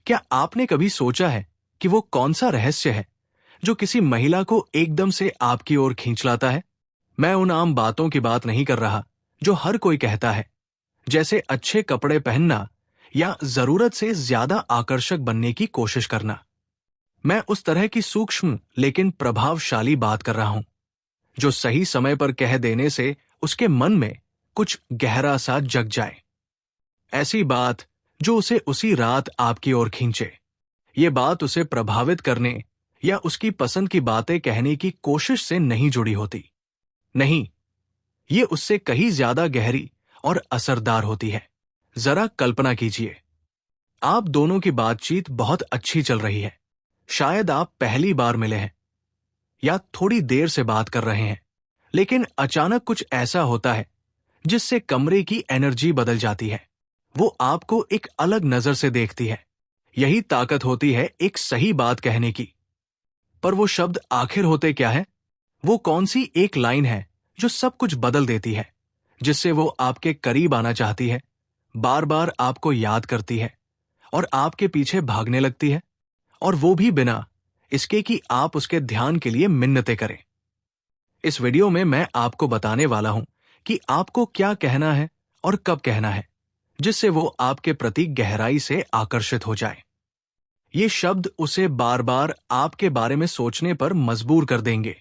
क्या आपने कभी सोचा है कि वो कौन सा रहस्य है जो किसी महिला को एकदम से आपकी ओर खींच लाता है? मैं उन आम बातों की बात नहीं कर रहा जो हर कोई कहता है, जैसे अच्छे कपड़े पहनना या जरूरत से ज्यादा आकर्षक बनने की कोशिश करना। मैं उस तरह की सूक्ष्म लेकिन प्रभावशाली बात कर रहा हूं, जो सही समय पर कह देने से उसके मन में कुछ गहरा सा जग जाए। ऐसी बात जो उसे उसी रात आपकी ओर खींचे। ये बात उसे प्रभावित करने या उसकी पसंद की बातें कहने की कोशिश से नहीं जुड़ी होती। नहीं, ये उससे कहीं ज्यादा गहरी और असरदार होती है। जरा कल्पना कीजिए, आप दोनों की बातचीत बहुत अच्छी चल रही है। शायद आप पहली बार मिले हैं या थोड़ी देर से बात कर रहे हैं, लेकिन अचानक कुछ ऐसा होता है जिससे कमरे की एनर्जी बदल जाती है। वो आपको एक अलग नजर से देखती है। यही ताकत होती है एक सही बात कहने की। पर वो शब्द आखिर होते क्या है? वो कौन सी एक लाइन है जो सब कुछ बदल देती है, जिससे वो आपके करीब आना चाहती है, बार बार आपको याद करती है और आपके पीछे भागने लगती है, और वो भी बिना इसके कि आप उसके ध्यान के लिए मिन्नतें करें। इस वीडियो में मैं आपको बताने वाला हूं कि आपको क्या कहना है और कब कहना है, जिससे वो आपके प्रति गहराई से आकर्षित हो जाए। ये शब्द उसे बार बार आपके बारे में सोचने पर मजबूर कर देंगे।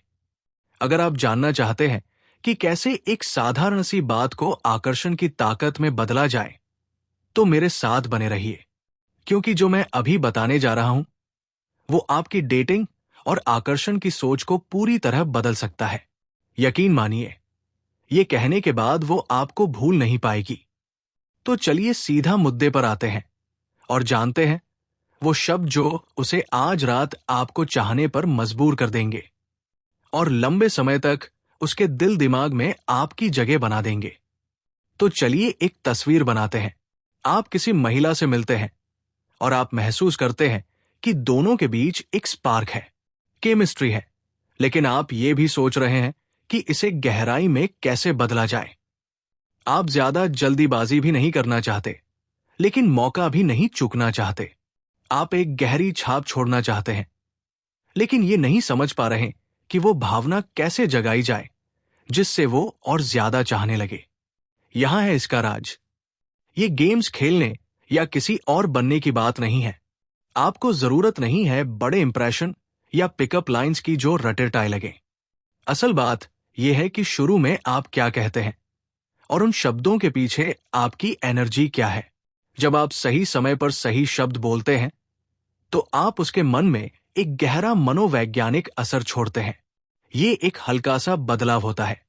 अगर आप जानना चाहते हैं कि कैसे एक साधारण सी बात को आकर्षण की ताकत में बदला जाए, तो मेरे साथ बने रहिए, क्योंकि जो मैं अभी बताने जा रहा हूं वो आपकी डेटिंग और आकर्षण की सोच को पूरी तरह बदल सकता है। यकीन मानिए, ये कहने के बाद वो आपको भूल नहीं पाएगी। तो चलिए सीधा मुद्दे पर आते हैं और जानते हैं वो शब्द जो उसे आज रात आपको चाहने पर मजबूर कर देंगे और लंबे समय तक उसके दिल दिमाग में आपकी जगह बना देंगे। तो चलिए एक तस्वीर बनाते हैं। आप किसी महिला से मिलते हैं और आप महसूस करते हैं कि दोनों के बीच एक स्पार्क है, केमिस्ट्री है, लेकिन आप ये भी सोच रहे हैं कि इसे गहराई में कैसे बदला जाए। आप ज्यादा जल्दीबाजी भी नहीं करना चाहते, लेकिन मौका भी नहीं चूकना चाहते। आप एक गहरी छाप छोड़ना चाहते हैं, लेकिन ये नहीं समझ पा रहे कि वो भावना कैसे जगाई जाए जिससे वो और ज्यादा चाहने लगे। यहां है इसका राज। ये गेम्स खेलने या किसी और बनने की बात नहीं है। आपको जरूरत नहीं है बड़े इंप्रेशन या पिकअप लाइंस की जो रटे टाए लगे। असल बात यह है कि शुरू में आप क्या कहते हैं और उन शब्दों के पीछे आपकी एनर्जी क्या है। जब आप सही समय पर सही शब्द बोलते हैं तो आप उसके मन में एक गहरा मनोवैज्ञानिक असर छोड़ते हैं। ये एक हल्का सा बदलाव होता है,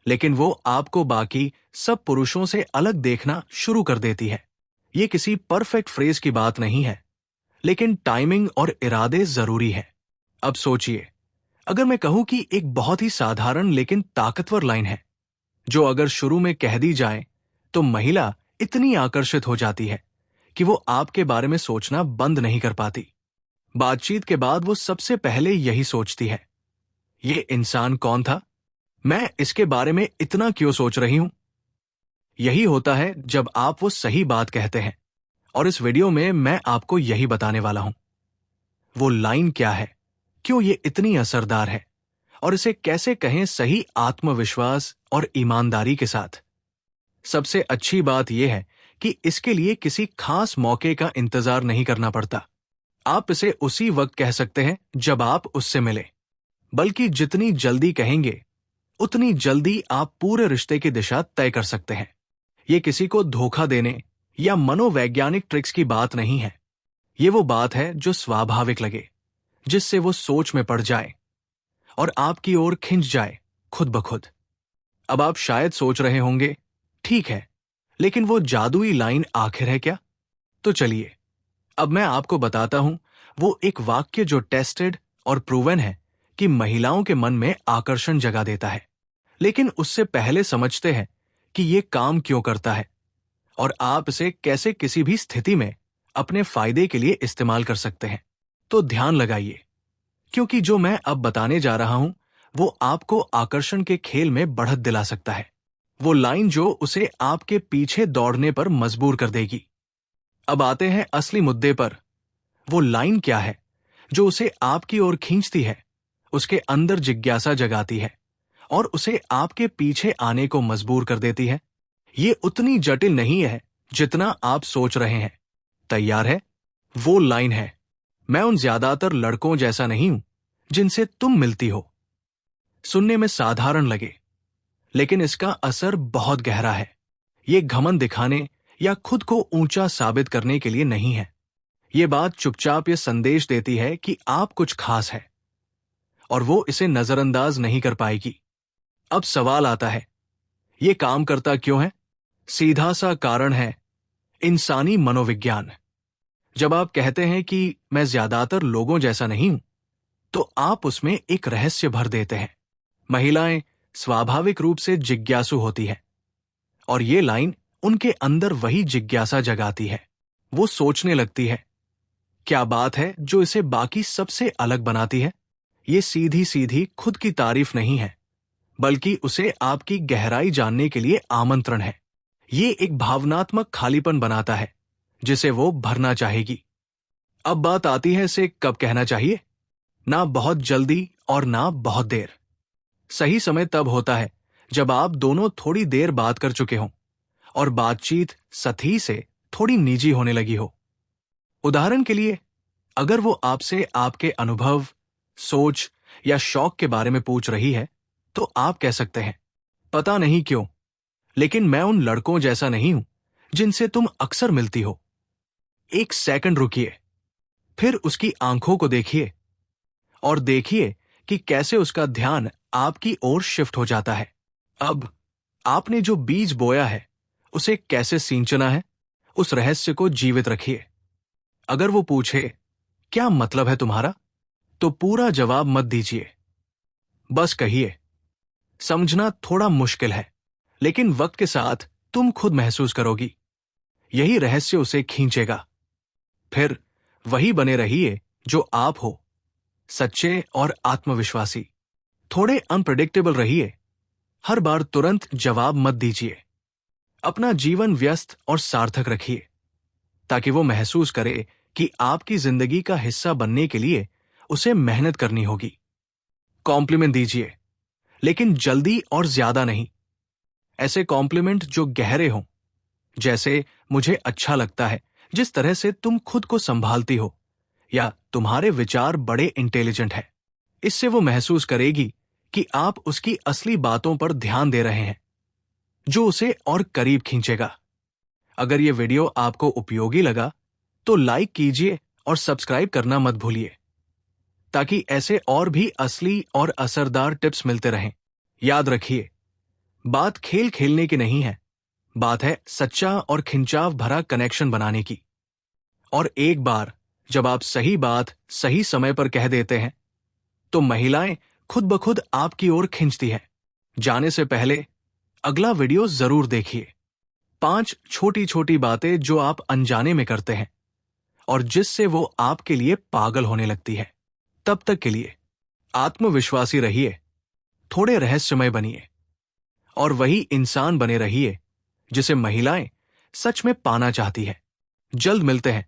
लेकिन वो आपको बाकी सब पुरुषों से अलग देखना शुरू कर देती है। ये किसी परफेक्ट फ्रेज की बात नहीं है, लेकिन टाइमिंग और इरादे जरूरी है। अब सोचिए, अगर मैं कहूं कि एक बहुत ही साधारण लेकिन ताकतवर लाइन है जो अगर शुरू में कह दी जाए तो महिला इतनी आकर्षित हो जाती है कि वो आपके बारे में सोचना बंद नहीं कर पाती। बातचीत के बाद वो सबसे पहले यही सोचती है, ये इंसान कौन था? मैं इसके बारे में इतना क्यों सोच रही हूं? यही होता है जब आप वो सही बात कहते हैं, और इस वीडियो में मैं आपको यही बताने वाला हूं। वो लाइन क्या है, क्यों ये इतनी असरदार है, और इसे कैसे कहें सही आत्मविश्वास और ईमानदारी के साथ। सबसे अच्छी बात यह है कि इसके लिए किसी खास मौके का इंतजार नहीं करना पड़ता। आप इसे उसी वक्त कह सकते हैं जब आप उससे मिले, बल्कि जितनी जल्दी कहेंगे उतनी जल्दी आप पूरे रिश्ते की दिशा तय कर सकते हैं। ये किसी को धोखा देने या मनोवैज्ञानिक ट्रिक्स की बात नहीं है। ये वो बात है जो स्वाभाविक लगे, जिससे वो सोच में पड़ जाए और आपकी ओर खिंच जाए खुद ब खुद। अब आप शायद सोच रहे होंगे, ठीक है, लेकिन वो जादुई लाइन आखिर है क्या? तो चलिए अब मैं आपको बताता हूं वो एक वाक्य जो टेस्टेड और प्रूवन है कि महिलाओं के मन में आकर्षण जगा देता है। लेकिन उससे पहले समझते हैं कि ये काम क्यों करता है और आप इसे कैसे किसी भी स्थिति में अपने फायदे के लिए इस्तेमाल कर सकते हैं। तो ध्यान लगाइए, क्योंकि जो मैं अब बताने जा रहा हूं वो आपको आकर्षण के खेल में बढ़त दिला सकता है। वो लाइन जो उसे आपके पीछे दौड़ने पर मजबूर कर देगी। अब आते हैं असली मुद्दे पर, वो लाइन क्या है जो उसे आपकी ओर खींचती है, उसके अंदर जिज्ञासा जगाती है और उसे आपके पीछे आने को मजबूर कर देती है? ये उतनी जटिल नहीं है जितना आप सोच रहे हैं। तैयार है? वो लाइन है, मैं उन ज्यादातर लड़कों जैसा नहीं हूं जिनसे तुम मिलती हो। सुनने में साधारण लगे, लेकिन इसका असर बहुत गहरा है। ये घमंड दिखाने या खुद को ऊंचा साबित करने के लिए नहीं है। ये बात चुपचाप ये संदेश देती है कि आप कुछ खास है और वो इसे नजरअंदाज नहीं कर पाएगी। अब सवाल आता है, ये काम करता क्यों है? सीधा सा कारण है इंसानी मनोविज्ञान। जब आप कहते हैं कि मैं ज्यादातर लोगों जैसा नहीं हूं, तो आप उसमें एक रहस्य भर देते हैं। महिलाएं स्वाभाविक रूप से जिज्ञासु होती हैं और ये लाइन उनके अंदर वही जिज्ञासा जगाती है। वो सोचने लगती है, क्या बात है जो इसे बाकी सबसे अलग बनाती है? ये सीधी सीधी खुद की तारीफ नहीं है, बल्कि उसे आपकी गहराई जानने के लिए आमंत्रण है। ये एक भावनात्मक खालीपन बनाता है जिसे वो भरना चाहेगी। अब बात आती है इसे कब कहना चाहिए। ना बहुत जल्दी और ना बहुत देर। सही समय तब होता है जब आप दोनों थोड़ी देर बात कर चुके हों और बातचीत सतही से थोड़ी निजी होने लगी हो। उदाहरण के लिए, अगर वो आपसे आपके अनुभव, सोच या शौक के बारे में पूछ रही है, तो आप कह सकते हैं, पता नहीं क्यों, लेकिन मैं उन लड़कों जैसा नहीं हूं जिनसे तुम अक्सर मिलती हो। एक सेकंड रुकिए, फिर उसकी आंखों को देखिए और देखिए कि कैसे उसका ध्यान आपकी ओर शिफ्ट हो जाता है। अब आपने जो बीज बोया है उसे कैसे सींचना है, उस रहस्य को जीवित रखिए। अगर वो पूछे, क्या मतलब है तुम्हारा, तो पूरा जवाब मत दीजिए। बस कहिए, समझना थोड़ा मुश्किल है, लेकिन वक्त के साथ तुम खुद महसूस करोगी। यही रहस्य उसे खींचेगा। फिर वही बने रहिए जो आप हो, सच्चे और आत्मविश्वासी। थोड़े अनप्रेडिक्टेबल रहिए। हर बार तुरंत जवाब मत दीजिए। अपना जीवन व्यस्त और सार्थक रखिए, ताकि वो महसूस करे कि आपकी जिंदगी का हिस्सा बनने के लिए उसे मेहनत करनी होगी। कॉम्प्लीमेंट दीजिए, लेकिन जल्दी और ज्यादा नहीं। ऐसे कॉम्प्लीमेंट जो गहरे हों, जैसे मुझे अच्छा लगता है जिस तरह से तुम खुद को संभालती हो, या तुम्हारे विचार बड़े इंटेलिजेंट है। इससे वो महसूस करेगी कि आप उसकी असली बातों पर ध्यान दे रहे हैं, जो उसे और करीब खींचेगा। अगर ये वीडियो आपको उपयोगी लगा तो लाइक कीजिए और सब्सक्राइब करना मत भूलिए, ताकि ऐसे और भी असली और असरदार टिप्स मिलते रहें। याद रखिए, बात खेल खेलने की नहीं है, बात है सच्चा और खिंचाव भरा कनेक्शन बनाने की। और एक बार जब आप सही बात सही समय पर कह देते हैं, तो महिलाएं खुद ब खुद आपकी ओर खींचती हैं। जाने से पहले अगला वीडियो जरूर देखिए। 5 छोटी छोटी बातें जो आप अनजाने में करते हैं और जिससे वो आपके लिए पागल होने लगती है। तब तक के लिए आत्मविश्वासी रहिए, थोड़े रहस्यमय बनिए और वही इंसान बने रहिए जिसे महिलाएं सच में पाना चाहती है। जल्द मिलते हैं